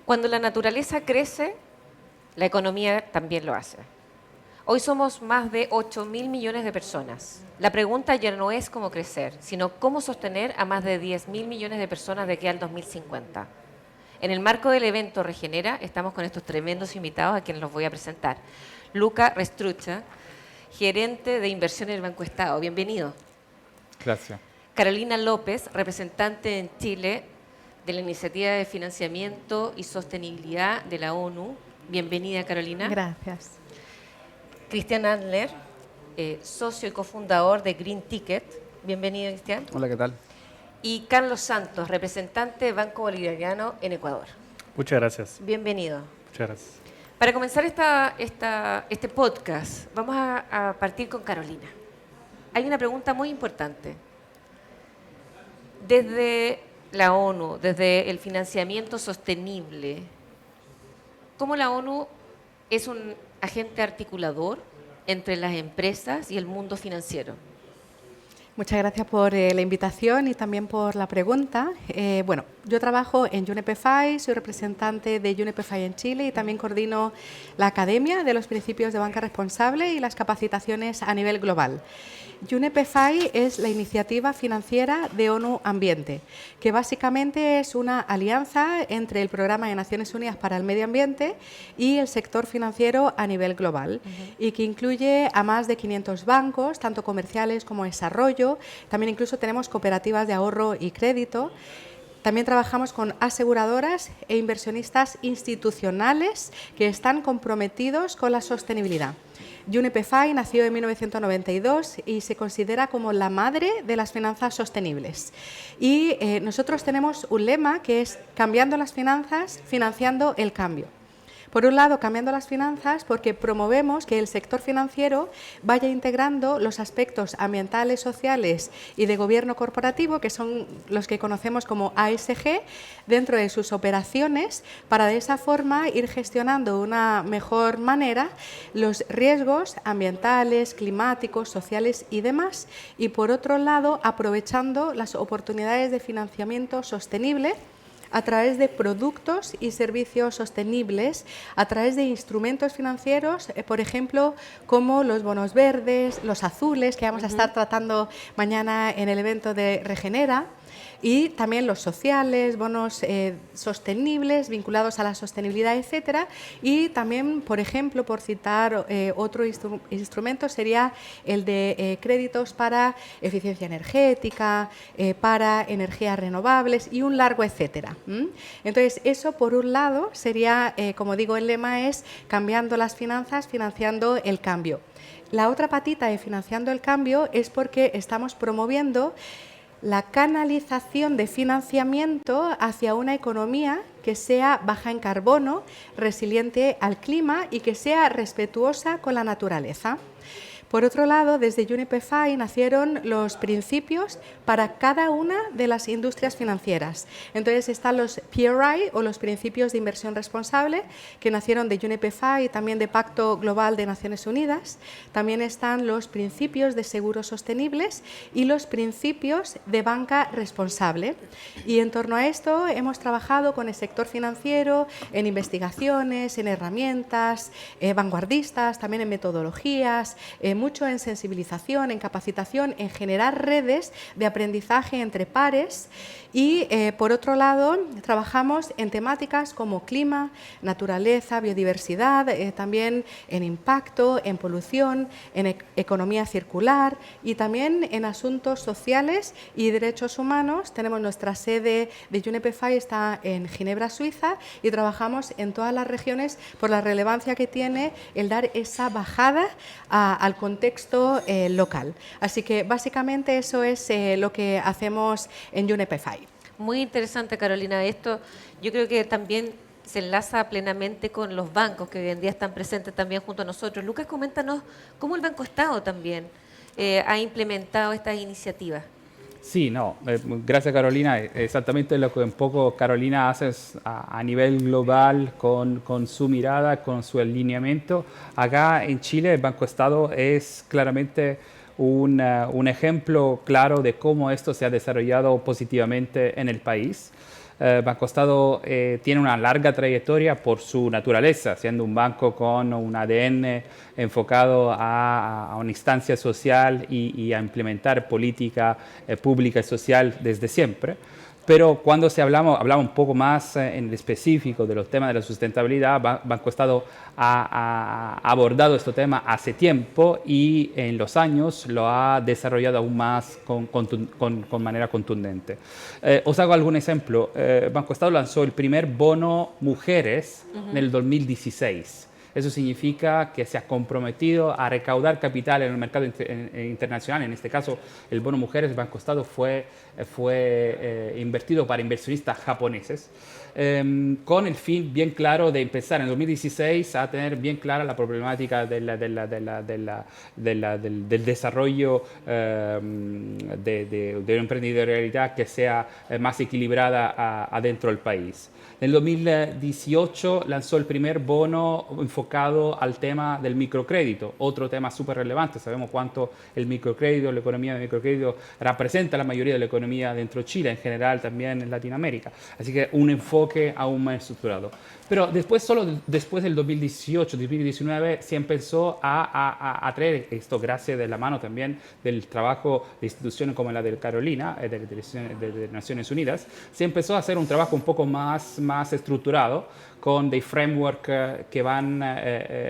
Cuando la naturaleza crece, la economía también lo hace. Hoy somos más de 8.000 millones de personas. La pregunta ya no es cómo crecer, sino cómo sostener a más de 10.000 millones de personas de aquí al 2050. En el marco del evento Regenera, estamos con estos tremendos invitados a quienes los voy a presentar. Luca Restrucha, gerente de inversión en el Banco Estado. Bienvenido. Gracias. Carolina López, representante en Chile de la Iniciativa de Financiamiento y Sostenibilidad de la ONU. Bienvenida, Carolina. Gracias. Cristian Adler, socio y cofundador de Green Ticket. Bienvenido, Cristian. Hola, ¿qué tal? Y Carlos Santos, representante de Banco Bolivariano en Ecuador. Muchas gracias. Bienvenido. Muchas gracias. Para comenzar este podcast, vamos a partir con Carolina. Hay una pregunta muy importante. Desde la ONU, desde el financiamiento sostenible, ¿cómo la ONU es un agente articulador entre las empresas y el mundo financiero? Muchas gracias por la invitación y también por la pregunta. Bueno, yo trabajo en UNEP-FI, soy representante de UNEP-FI en Chile y también coordino la Academia de los Principios de Banca Responsable y las capacitaciones a nivel global. UNEP-FI es la iniciativa financiera de ONU Ambiente, que básicamente es una alianza entre el Programa de Naciones Unidas para el Medio Ambiente y el sector financiero a nivel global, y que incluye a más de 500 bancos, tanto comerciales como desarrollo. También incluso tenemos cooperativas de ahorro y crédito. También trabajamos con aseguradoras e inversionistas institucionales que están comprometidos con la sostenibilidad. UNEP-FI nació en 1992 y se considera como la madre de las finanzas sostenibles. Y nosotros tenemos un lema que es cambiando las finanzas, financiando el cambio. Por un lado, cambiando las finanzas porque promovemos que el sector financiero vaya integrando los aspectos ambientales, sociales y de gobierno corporativo, que son los que conocemos como ASG, dentro de sus operaciones, para de esa forma ir gestionando de una mejor manera los riesgos ambientales, climáticos, sociales y demás. Y por otro lado, aprovechando las oportunidades de financiamiento sostenible a través de productos y servicios sostenibles, a través de instrumentos financieros, por ejemplo, como los bonos verdes, los azules, que vamos a estar tratando mañana en el evento de Regenera, y también los sociales, bonos sostenibles vinculados a la sostenibilidad, etcétera. Y también, por ejemplo, por citar otro instrumento, sería el de créditos para eficiencia energética, para energías renovables y un largo etcétera. Entonces, eso por un lado sería, como digo, el lema es cambiando las finanzas, financiando el cambio. La otra patita de financiando el cambio es porque estamos promoviendo la canalización de financiamiento hacia una economía que sea baja en carbono, resiliente al clima y que sea respetuosa con la naturaleza. Por otro lado, desde UNEP-FI nacieron los principios para cada una de las industrias financieras. Entonces están los PRI o los principios de inversión responsable, que nacieron de UNEP-FI y también de Pacto Global de Naciones Unidas. También están los principios de seguros sostenibles y los principios de banca responsable. Y en torno a esto hemos trabajado con el sector financiero en investigaciones, en herramientas vanguardistas, también en metodologías, mucho en sensibilización, en capacitación, en generar redes de aprendizaje entre pares. Y por otro lado, trabajamos en temáticas como clima, naturaleza, biodiversidad, también en impacto, en polución, en economía circular y también en asuntos sociales y derechos humanos. Tenemos nuestra sede de UNEP-FI, está en Ginebra, Suiza, y trabajamos en todas las regiones por la relevancia que tiene el dar esa bajada al contexto local. Así que básicamente eso es lo que hacemos en UNEP-FI. Muy interesante, Carolina. Esto yo creo que también se enlaza plenamente con los bancos que hoy en día están presentes también junto a nosotros. Lucas, coméntanos cómo el Banco Estado también ha implementado estas iniciativas. Sí, no, gracias Carolina. Exactamente lo que un poco Carolina hace a nivel global con su mirada, con su alineamiento. Acá en Chile el Banco Estado es claramente un ejemplo claro de cómo esto se ha desarrollado positivamente en el país. BancoEstado tiene una larga trayectoria por su naturaleza, siendo un banco con un ADN enfocado a una instancia social y a implementar política pública y social desde siempre. Pero cuando hablamos un poco más en específico de los temas de la sustentabilidad, BancoEstado ha abordado este tema hace tiempo y en los años lo ha desarrollado aún más con manera contundente. Os hago algún ejemplo. BancoEstado lanzó el primer bono mujeres en el 2016. Eso significa que se ha comprometido a recaudar capital en el mercado internacional. En este caso, el bono mujeres BancoEstado fue invertido para inversionistas japoneses, con el fin bien claro de empezar en 2016 a tener bien clara la problemática del desarrollo de una emprendedorialidad que sea más equilibrada adentro del país. En el 2018 lanzó el primer bono enfocado al tema del microcrédito, otro tema súper relevante. Sabemos cuánto el microcrédito, la economía del microcrédito representa la mayoría de la economía dentro de Chile, en general también en Latinoamérica. Así que un enfoque aún más estructurado. Pero solo después del 2018, 2019, se empezó a traer esto, gracias de la mano también del trabajo de instituciones como la de Carolina, de Naciones Unidas, se empezó a hacer un trabajo un poco más estructurado, con de framework que van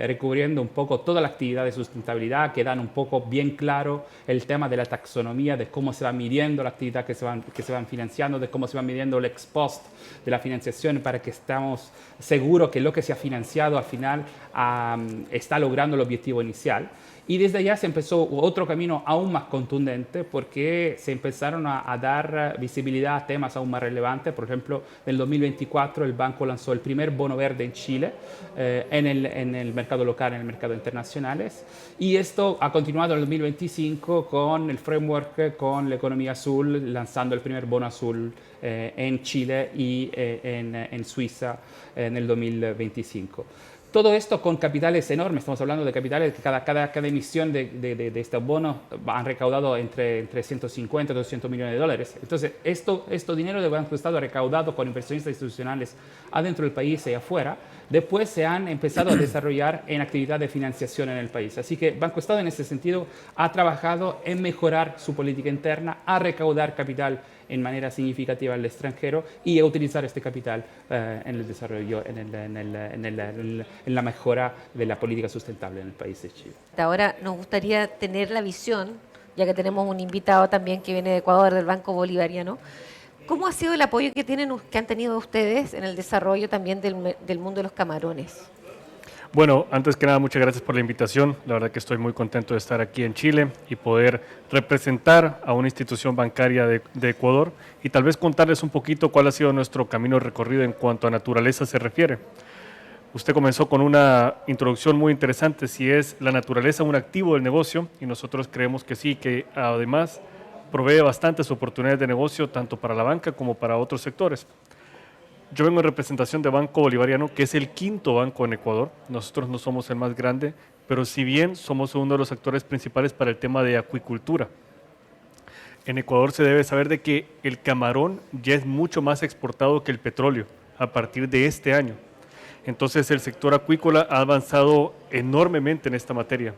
recubriendo un poco toda la actividad de sustentabilidad, que dan un poco bien claro el tema de la taxonomía, de cómo se va midiendo la actividad que se van financiando, de cómo se va midiendo el ex post de la financiación, para que estemos seguros que lo que se ha financiado al final está logrando el objetivo inicial. Y desde allá se empezó otro camino aún más contundente, porque se empezaron a dar visibilidad a temas aún más relevantes. Por ejemplo, en el 2024 el banco lanzó el primer bono verde en Chile, en el mercado local, en el mercado internacional. Y esto ha continuado en el 2025 con el framework, con la economía azul, lanzando el primer bono azul en Chile y en Suiza en el 2025. Todo esto con capitales enormes. Estamos hablando de capitales que cada emisión de estos bonos han recaudado entre 150 y 200 millones de dólares. Entonces, esto dinero de BancoEstado recaudado con inversionistas institucionales adentro del país y afuera, después se han empezado a desarrollar en actividad de financiación en el país. Así que BancoEstado en ese sentido ha trabajado en mejorar su política interna, a recaudar capital en manera significativa al extranjero y a utilizar este capital en el desarrollo, en la mejora de la política sustentable en el país de Chile. Ahora nos gustaría tener la visión, ya que tenemos un invitado también que viene de Ecuador, del Banco Bolivariano. ¿Cómo ha sido el apoyo que han tenido ustedes en el desarrollo también del mundo de los camarones? Bueno, antes que nada, muchas gracias por la invitación. La verdad que estoy muy contento de estar aquí en Chile y poder representar a una institución bancaria de Ecuador y tal vez contarles un poquito cuál ha sido nuestro camino recorrido en cuanto a naturaleza se refiere. Usted comenzó con una introducción muy interesante, si es la naturaleza un activo del negocio, y nosotros creemos que sí, que además provee bastantes oportunidades de negocio tanto para la banca como para otros sectores. Yo vengo en representación de Banco Bolivariano, que es el quinto banco en Ecuador. Nosotros no somos el más grande, pero si bien somos uno de los actores principales para el tema de acuicultura. En Ecuador se debe saber de que el camarón ya es mucho más exportado que el petróleo a partir de este año. Entonces el sector acuícola ha avanzado enormemente en esta materia.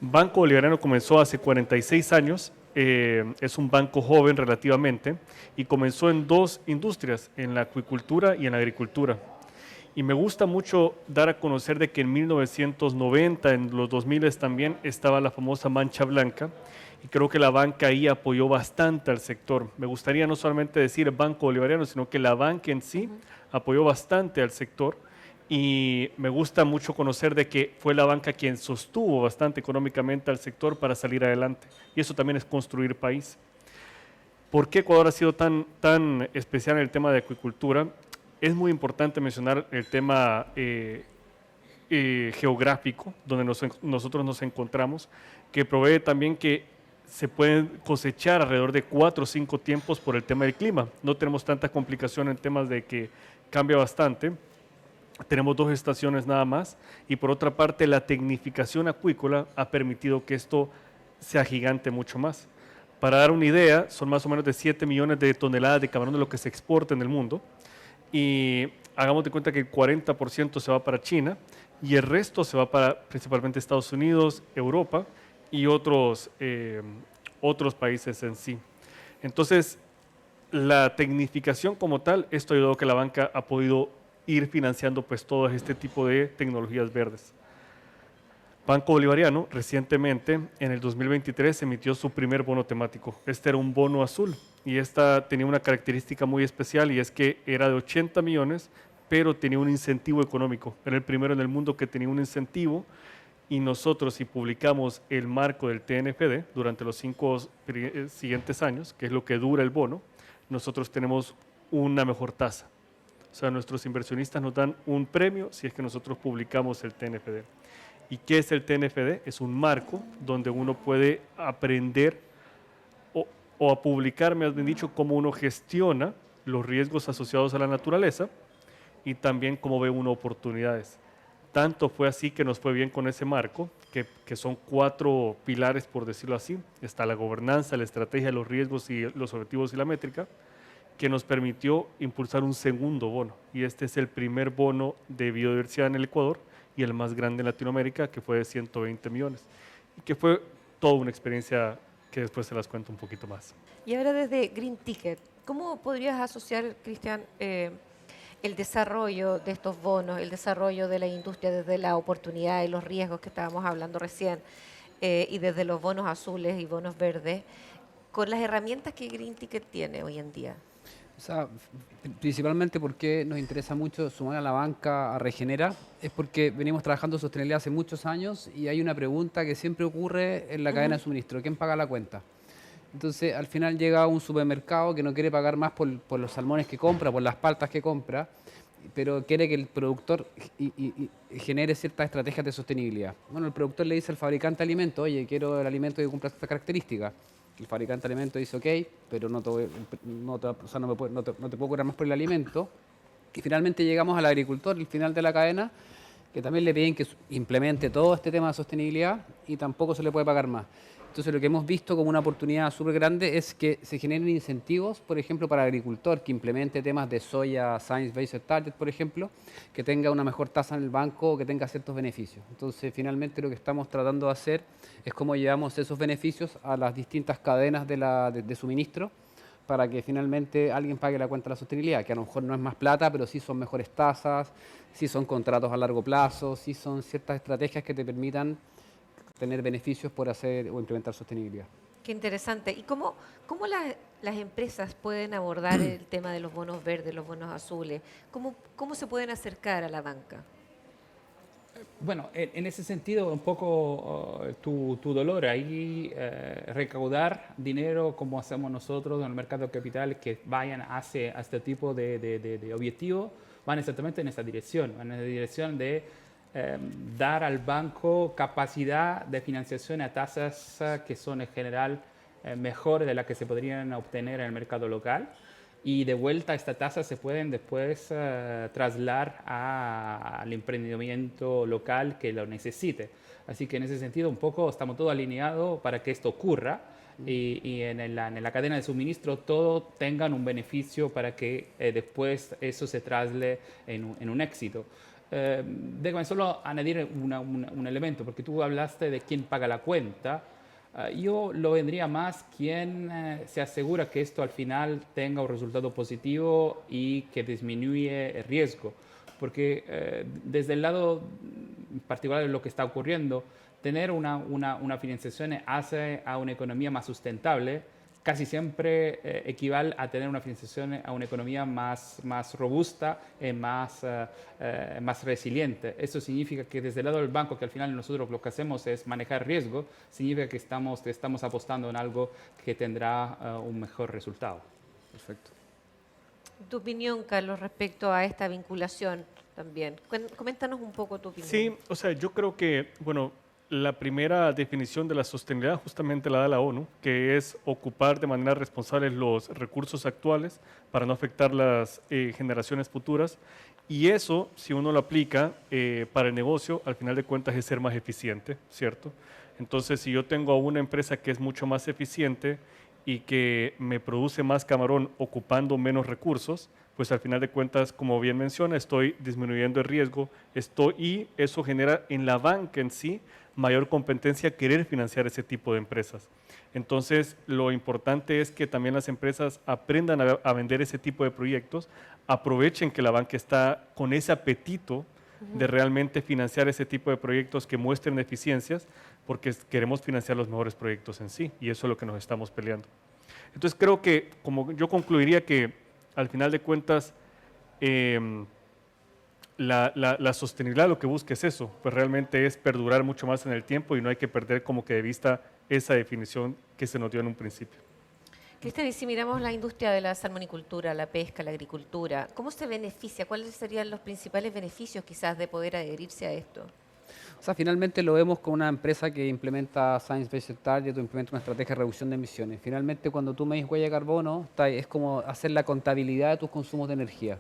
Banco Bolivariano comenzó hace 46 años. Es un banco joven relativamente y comenzó en dos industrias, en la acuicultura y en la agricultura. Y me gusta mucho dar a conocer de que en 1990, en los 2000 también, estaba la famosa mancha blanca y creo que la banca ahí apoyó bastante al sector. Me gustaría no solamente decir Banco Bolivariano, sino que la banca en sí apoyó bastante al sector. Y me gusta mucho conocer de que fue la banca quien sostuvo bastante económicamente al sector para salir adelante. Y eso también es construir país. ¿Por qué Ecuador ha sido tan especial en el tema de acuicultura? Es muy importante mencionar el tema geográfico, donde nosotros nos encontramos, que provee también que se pueden cosechar alrededor de 4 o 5 tiempos por el tema del clima. No tenemos tanta complicación en temas de que cambia bastante. Tenemos 2 estaciones nada más y por otra parte la tecnificación acuícola ha permitido que esto se agigante mucho más. Para dar una idea, son más o menos de 7 millones de toneladas de camarón de lo que se exporta en el mundo. Y hagamos de cuenta que el 40% se va para China y el resto se va para principalmente Estados Unidos, Europa y otros países en sí. Entonces, la tecnificación como tal, esto ha ayudado a que la banca ha podido ir financiando pues todo este tipo de tecnologías verdes. Banco Bolivariano recientemente, en el 2023, emitió su primer bono temático. Este era un bono azul y esta tenía una característica muy especial y es que era de 80 millones, pero tenía un incentivo económico. Era el primero en el mundo que tenía un incentivo y nosotros, si publicamos el marco del TNFD durante los 5 siguientes años, que es lo que dura el bono, nosotros tenemos una mejor tasa. O sea, nuestros inversionistas nos dan un premio si es que nosotros publicamos el TNFD. ¿Y qué es el TNFD? Es un marco donde uno puede aprender o a publicar, me has bien dicho, cómo uno gestiona los riesgos asociados a la naturaleza y también cómo ve uno oportunidades. Tanto fue así que nos fue bien con ese marco, que son 4 pilares, por decirlo así. Está la gobernanza, la estrategia, los riesgos y los objetivos y la métrica, que nos permitió impulsar un segundo bono. Y este es el primer bono de biodiversidad en el Ecuador y el más grande en Latinoamérica, que fue de 120 millones. Y que fue toda una experiencia que después se las cuento un poquito más. Y ahora desde Green Ticket, ¿cómo podrías asociar, Cristian, el desarrollo de estos bonos, el desarrollo de la industria desde la oportunidad y los riesgos que estábamos hablando recién, y desde los bonos azules y bonos verdes, con las herramientas que Green Ticket tiene hoy en día? O sea, principalmente porque nos interesa mucho sumar a la banca a Regenera, es porque venimos trabajando sostenibilidad hace muchos años y hay una pregunta que siempre ocurre en la cadena de suministro: ¿quién paga la cuenta? Entonces, al final llega un supermercado que no quiere pagar más por los salmones que compra, por las paltas que compra, pero quiere que el productor genere ciertas estrategias de sostenibilidad. Bueno, el productor le dice al fabricante de alimentos: oye, quiero el alimento que cumpla estas características. El fabricante de alimentos dice: ok, pero no te puedo cobrar más por el alimento. Y finalmente llegamos al agricultor, el final de la cadena, que también le piden que implemente todo este tema de sostenibilidad y tampoco se le puede pagar más. Entonces, lo que hemos visto como una oportunidad súper grande es que se generen incentivos, por ejemplo, para el agricultor que implemente temas de soya, Science-Based Target, por ejemplo, que tenga una mejor tasa en el banco o que tenga ciertos beneficios. Entonces, finalmente lo que estamos tratando de hacer es cómo llevamos esos beneficios a las distintas cadenas de suministro para que finalmente alguien pague la cuenta de la sostenibilidad, que a lo mejor no es más plata, pero sí son mejores tasas, sí son contratos a largo plazo, sí son ciertas estrategias que te permitan tener beneficios por hacer o implementar sostenibilidad. Qué interesante. ¿Y cómo las empresas pueden abordar el tema de los bonos verdes, los bonos azules? ¿Cómo se pueden acercar a la banca? Bueno, en ese sentido, un poco tu dolor ahí, recaudar dinero como hacemos nosotros en el mercado de capital que vayan hacia este tipo de objetivos, van exactamente en esa dirección, van en la dirección de dar al banco capacidad de financiación a tasas que son en general mejores de las que se podrían obtener en el mercado local. Y de vuelta estas tasas se pueden después trasladar al emprendimiento local que lo necesite. Así que en ese sentido un poco estamos todos alineados para que esto ocurra y en la cadena de suministro todos tengan un beneficio para que después eso se traslade en un éxito. Déjame solo añadir un elemento, porque tú hablaste de quién paga la cuenta. Yo lo vendría más quien se asegura que esto al final tenga un resultado positivo y que disminuye el riesgo. Porque desde el lado particular de lo que está ocurriendo, tener una financiación hace a una economía más sustentable, casi siempre equivale a tener una financiación a una economía más robusta y más resiliente. Eso significa que desde el lado del banco, que al final nosotros lo que hacemos es manejar riesgo, significa que estamos apostando en algo que tendrá un mejor resultado. Perfecto. Tu opinión, Carlos, respecto a esta vinculación también. Coméntanos un poco tu opinión. Sí, o sea, yo creo que, bueno, la primera definición de la sostenibilidad justamente la da la ONU, que es ocupar de manera responsable los recursos actuales para no afectar las generaciones futuras. Y eso, si uno lo aplica para el negocio, al final de cuentas es ser más eficiente, ¿cierto? Entonces, si yo tengo a una empresa que es mucho más eficiente y que me produce más camarón ocupando menos recursos, pues al final de cuentas, como bien menciona, estoy disminuyendo el riesgo y eso genera en la banca en sí mayor competencia a querer financiar ese tipo de empresas. Entonces, lo importante es que también las empresas aprendan a vender ese tipo de proyectos, aprovechen que la banca está con ese apetito de realmente financiar ese tipo de proyectos que muestren eficiencias, porque queremos financiar los mejores proyectos en sí, y eso es lo que nos estamos peleando. Entonces, creo que, como yo concluiría que al final de cuentas, la sostenibilidad lo que busca es eso, pues realmente es perdurar mucho más en el tiempo y no hay que perder como que de vista esa definición que se nos dio en un principio. Cristian, y si miramos la industria de la salmonicultura, la pesca, la agricultura, ¿cómo se beneficia? ¿Cuáles serían los principales beneficios quizás de poder adherirse a esto? O sea, finalmente lo vemos con una empresa que implementa Science Based Target o implementa una estrategia de reducción de emisiones. Finalmente, cuando tú medís huella de carbono, es como hacer la contabilidad de tus consumos de energía.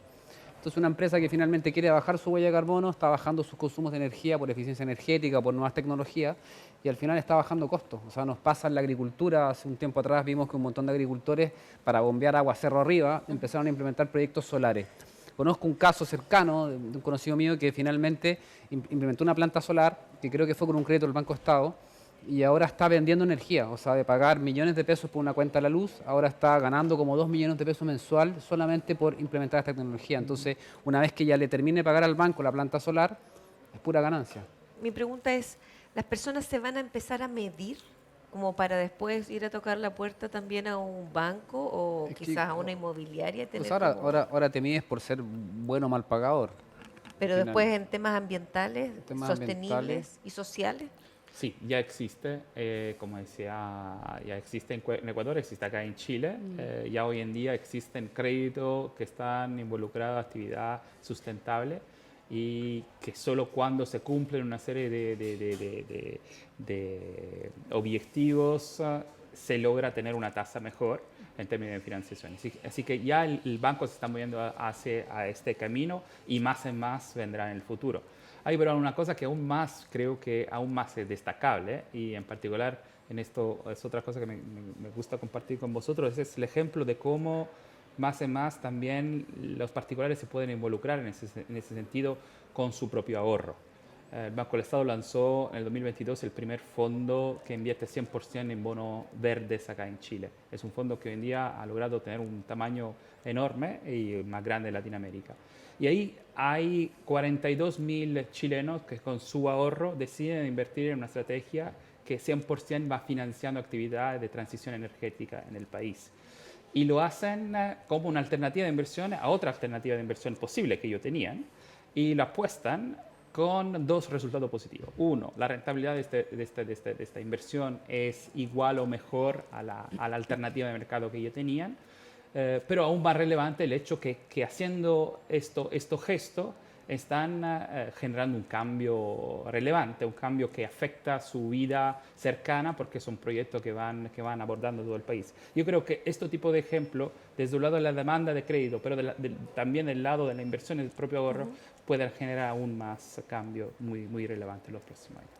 Entonces, una empresa que finalmente quiere bajar su huella de carbono está bajando sus consumos de energía por eficiencia energética, por nuevas tecnologías, y al final está bajando costos. O sea, nos pasa en la agricultura. Hace un tiempo atrás vimos que un montón de agricultores, para bombear agua cerro arriba, empezaron a implementar proyectos solares. Conozco un caso cercano de un conocido mío que finalmente implementó una planta solar, que creo que fue con un crédito del Banco Estado, y ahora está vendiendo energía. O sea, de pagar millones de pesos por una cuenta de la luz, ahora está ganando como 2 millones de pesos mensual solamente por implementar esta tecnología. Entonces, una vez que ya le termine de pagar al banco la planta solar, es pura ganancia. Mi pregunta es, ¿las personas se van a empezar a medir como para después ir a tocar la puerta también a un banco o Es que, quizás a una inmobiliaria? Tener Pues ahora, como- ahora te mides por ser bueno o mal pagador. Pero final. después en temas ambientales, Temas sostenibles ambientales. y sociales. Sí, ya existe, como decía, ya existe en Ecuador, existe acá en Chile, ya hoy en día existen créditos que están involucrados en actividad sustentable y que solo cuando se cumplen una serie de objetivos se logra tener una tasa mejor en términos de financiación. Así que ya el banco se está moviendo hacia este camino y más en más vendrá en el futuro. Hay pero una cosa que aún más, creo que aún más es destacable y en particular en esto es otra cosa que me gusta compartir con vosotros, es el ejemplo de cómo más en más también los particulares se pueden involucrar en ese sentido con su propio ahorro. El Banco del Estado lanzó en el 2022 el primer fondo que invierte 100% en bonos verdes acá en Chile. Es un fondo que hoy en día ha logrado tener un tamaño enorme y más grande en Latinoamérica. Y ahí hay 42.000 chilenos que con su ahorro deciden invertir en una estrategia que 100% va financiando actividades de transición energética en el país. Y lo hacen como una alternativa de inversión a otra alternativa de inversión posible que ellos tenían y lo apuestan con dos resultados positivos. Uno, la rentabilidad de esta inversión es igual o mejor a la alternativa de mercado que ellos tenían, pero aún más relevante el hecho que haciendo estos gestos están generando un cambio relevante, un cambio que afecta su vida cercana porque son proyectos que van abordando todo el país. Yo creo que este tipo de ejemplo, desde un lado de la demanda de crédito, pero también del lado de la inversión en el propio ahorro, pueden generar aún más cambio muy relevante en los próximos años.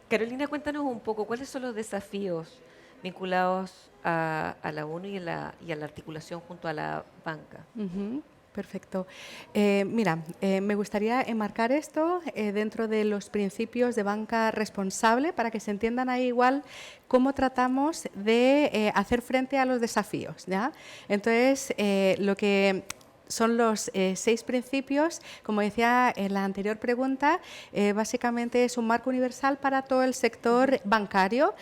Carolina, cuéntanos un poco, ¿cuáles son los desafíos vinculados a la ONU y a la articulación junto a la banca? Perfecto. Mira, me gustaría enmarcar esto dentro de los principios de banca responsable para que se entiendan ahí igual cómo tratamos de hacer frente a los desafíos, ¿ya? Entonces, lo que son los 6 principios, como decía en la anterior pregunta, básicamente es un marco universal para todo el sector bancario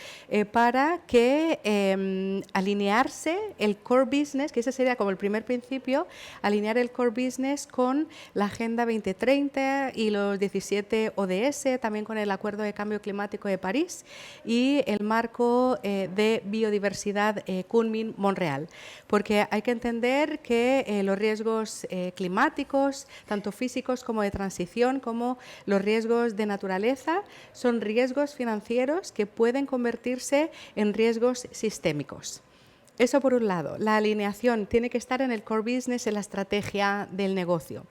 para que alinearse el core business, que ese sería como el primer principio, alinear el core business con la Agenda 2030 y los 17 ODS, también con el Acuerdo de Cambio Climático de París y el marco de biodiversidad Kunming-Montreal, porque hay que entender que los riesgos climáticos, tanto físicos como de transición, como los riesgos de naturaleza, son riesgos financieros que pueden convertirse en riesgos sistémicos. Eso por un lado, la alineación tiene que estar en el core business, en la estrategia del negocio.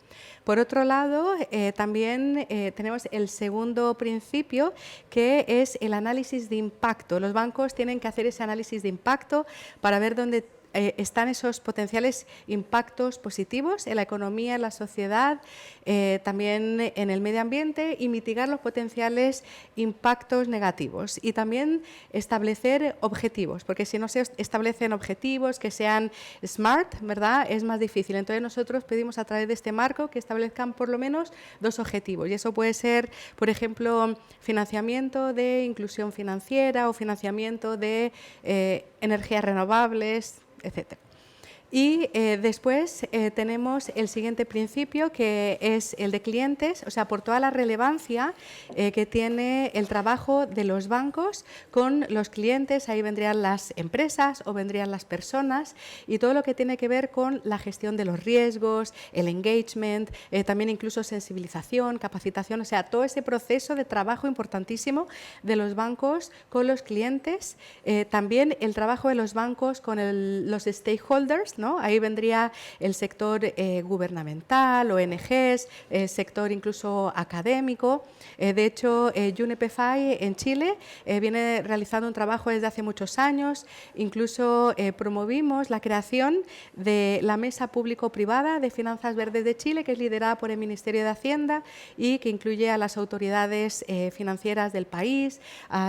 Por otro lado, también tenemos el segundo principio, que es el análisis de impacto. Los bancos tienen que hacer ese análisis de impacto para ver dónde están esos potenciales impactos positivos en la economía, en la sociedad, también en el medio ambiente, y mitigar los potenciales impactos negativos. Y también establecer objetivos, porque si no se establecen objetivos que sean SMART, ¿verdad?, es más difícil. Entonces nosotros pedimos a través de este marco que establezcan por lo menos 2 objetivos, y eso puede ser, por ejemplo, financiamiento de inclusión financiera o financiamiento de energías renovables, etcétera. Y después tenemos el siguiente principio, que es el de clientes, o sea, por toda la relevancia que tiene el trabajo de los bancos con los clientes. Ahí vendrían las empresas o vendrían las personas, y todo lo que tiene que ver con la gestión de los riesgos, el engagement, también incluso sensibilización, capacitación, o sea, todo ese proceso de trabajo importantísimo de los bancos con los clientes. También el trabajo de los bancos con los stakeholders, ¿no? Ahí vendría el sector gubernamental, ONGs, el sector incluso académico. De hecho, UNEP-FI en Chile viene realizando un trabajo desde hace muchos años. Incluso promovimos la creación de la Mesa Público-Privada de Finanzas Verdes de Chile, que es liderada por el Ministerio de Hacienda y que incluye a las autoridades financieras del país,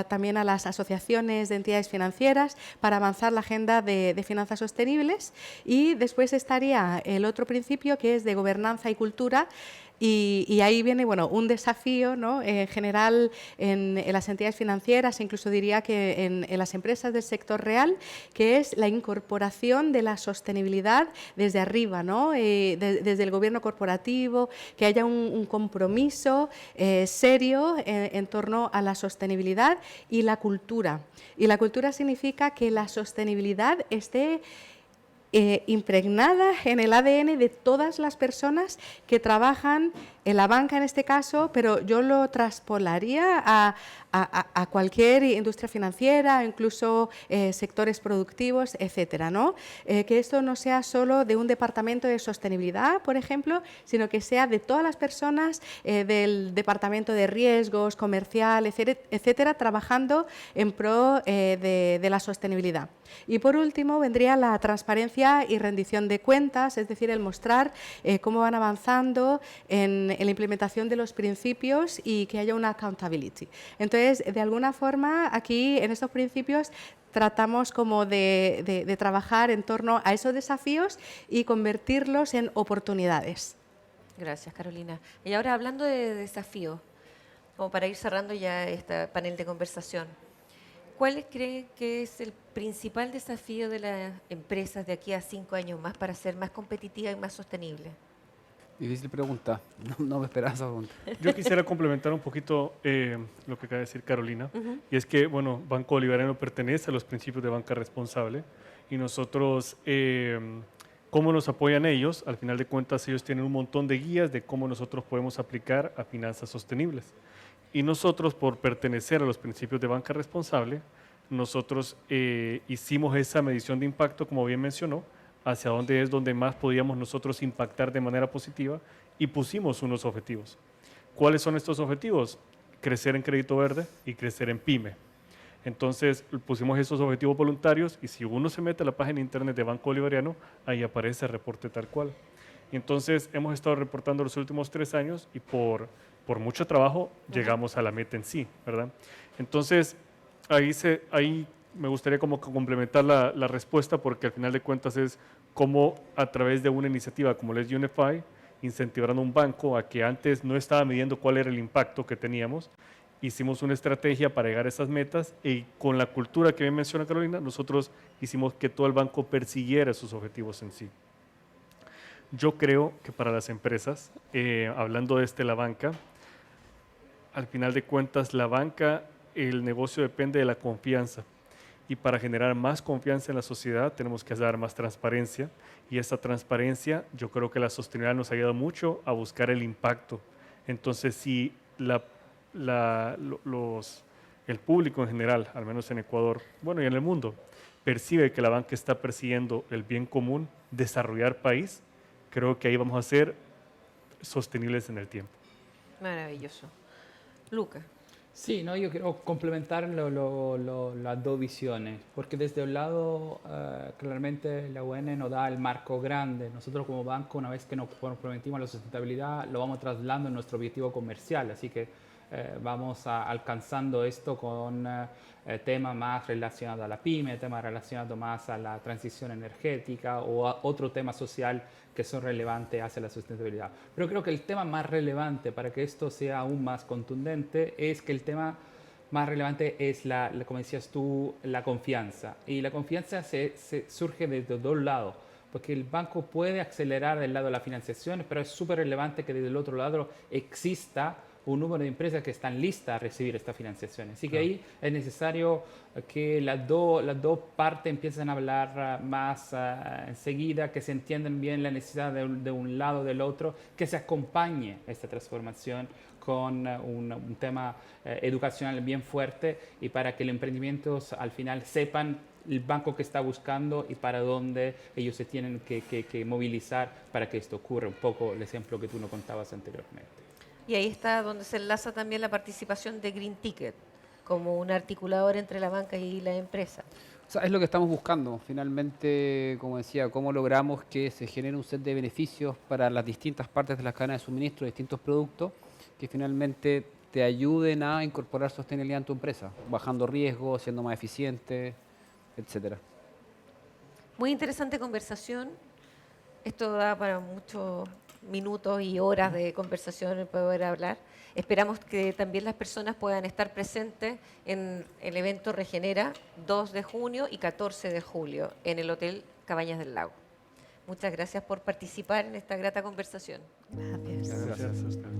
también a las asociaciones de entidades financieras, para avanzar la agenda de finanzas sostenibles. Y después estaría el otro principio, que es de gobernanza y cultura. Y ahí viene, bueno, un desafío, ¿no?, en general en las entidades financieras, incluso diría que en las empresas del sector real, que es la incorporación de la sostenibilidad desde arriba, ¿no? Desde el gobierno corporativo, que haya un compromiso serio en torno a la sostenibilidad y la cultura. Y la cultura significa que la sostenibilidad esté impregnada en el ADN de todas las personas que trabajan en la banca en este caso, pero yo lo traspolaría a cualquier industria financiera, incluso sectores productivos, etcétera, ¿no? Que esto no sea solo de un departamento de sostenibilidad, por ejemplo, sino que sea de todas las personas del departamento de riesgos, comercial, etcétera, trabajando en pro de la sostenibilidad. Y por último vendría la transparencia y rendición de cuentas, es decir, el mostrar cómo van avanzando en la implementación de los principios y que haya una accountability. Entonces, de alguna forma, aquí en estos principios tratamos como de trabajar en torno a esos desafíos y convertirlos en oportunidades. Gracias, Carolina. Y ahora, hablando de desafíos, como para ir cerrando ya este panel de conversación, ¿cuál cree que es el principal desafío de las empresas de aquí a 5 años más para ser más competitivas y más sostenibles? Difícil pregunta, no me esperaba esa pregunta. Yo quisiera complementar un poquito lo que acaba de decir Carolina, y es que, bueno, Banco Bolivariano pertenece a los principios de banca responsable, y nosotros, ¿cómo nos apoyan ellos? Al final de cuentas, ellos tienen un montón de guías de cómo nosotros podemos aplicar a finanzas sostenibles. Y nosotros, por pertenecer a los principios de banca responsable, nosotros hicimos esa medición de impacto, como bien mencionó, hacia dónde es donde más podíamos nosotros impactar de manera positiva, y pusimos unos objetivos. ¿Cuáles son estos objetivos? Crecer en crédito verde y crecer en PYME. Entonces pusimos esos objetivos voluntarios, y si uno se mete a la página de internet de Banco Bolivariano, ahí aparece el reporte tal cual. Y entonces hemos estado reportando los últimos 3 años y por mucho trabajo llegamos a la meta en sí, ¿verdad? Entonces ahí me gustaría como complementar la respuesta, porque al final de cuentas es cómo a través de una iniciativa como la UNEP-FI, incentivaron a un banco a que antes no estaba midiendo cuál era el impacto que teníamos, hicimos una estrategia para llegar a esas metas, y con la cultura que bien menciona Carolina, nosotros hicimos que todo el banco persiguiera sus objetivos en sí. Yo creo que para las empresas, hablando desde la banca, al final de cuentas la banca, el negocio depende de la confianza. Y para generar más confianza en la sociedad tenemos que dar más transparencia, y esa transparencia, yo creo que la sostenibilidad nos ha ayudado mucho a buscar el impacto. Entonces, si el público en general, al menos en Ecuador, bueno, y en el mundo, percibe que la banca está persiguiendo el bien común, desarrollar país, creo que ahí vamos a ser sostenibles en el tiempo. Maravilloso. Luca. Sí, no, yo quiero complementar las dos visiones, porque desde un lado, claramente la UN nos da el marco grande. Nosotros como banco, una vez que nos comprometimos a la sustentabilidad, lo vamos trasladando en nuestro objetivo comercial, así que vamos alcanzando esto con temas más relacionados a la pyme, temas relacionados más a la transición energética o a otro tema social que son relevantes hacia la sustentabilidad. Pero creo que el tema más relevante para que esto sea aún más contundente es que el tema más relevante es, como decías tú, la confianza. Y la confianza surge desde dos lados, porque el banco puede acelerar del lado de la financiación, pero es súper relevante que desde el otro lado exista un número de empresas que están listas a recibir esta financiación. Así que ahí es necesario que las dos partes empiecen a hablar más enseguida, que se entiendan bien la necesidad de un lado o del otro, que se acompañe esta transformación con un tema educacional bien fuerte y para que los emprendimientos al final sepan el banco que está buscando y para dónde ellos se tienen que movilizar para que esto ocurra. Un poco el ejemplo que tú nos contabas anteriormente. Y ahí está donde se enlaza también la participación de Green Ticket como un articulador entre la banca y la empresa. O sea, es lo que estamos buscando. Finalmente, como decía, cómo logramos que se genere un set de beneficios para las distintas partes de las cadenas de suministro de distintos productos que finalmente te ayuden a incorporar sostenibilidad en tu empresa, bajando riesgos, siendo más eficiente, etcétera. Muy interesante conversación. Esto da para muchos minutos y horas de conversación para poder hablar. Esperamos que también las personas puedan estar presentes en el evento Regenera 2 de junio y 14 de julio en el Hotel Cabañas del Lago. Muchas gracias por participar en esta grata conversación. Gracias. Gracias a usted.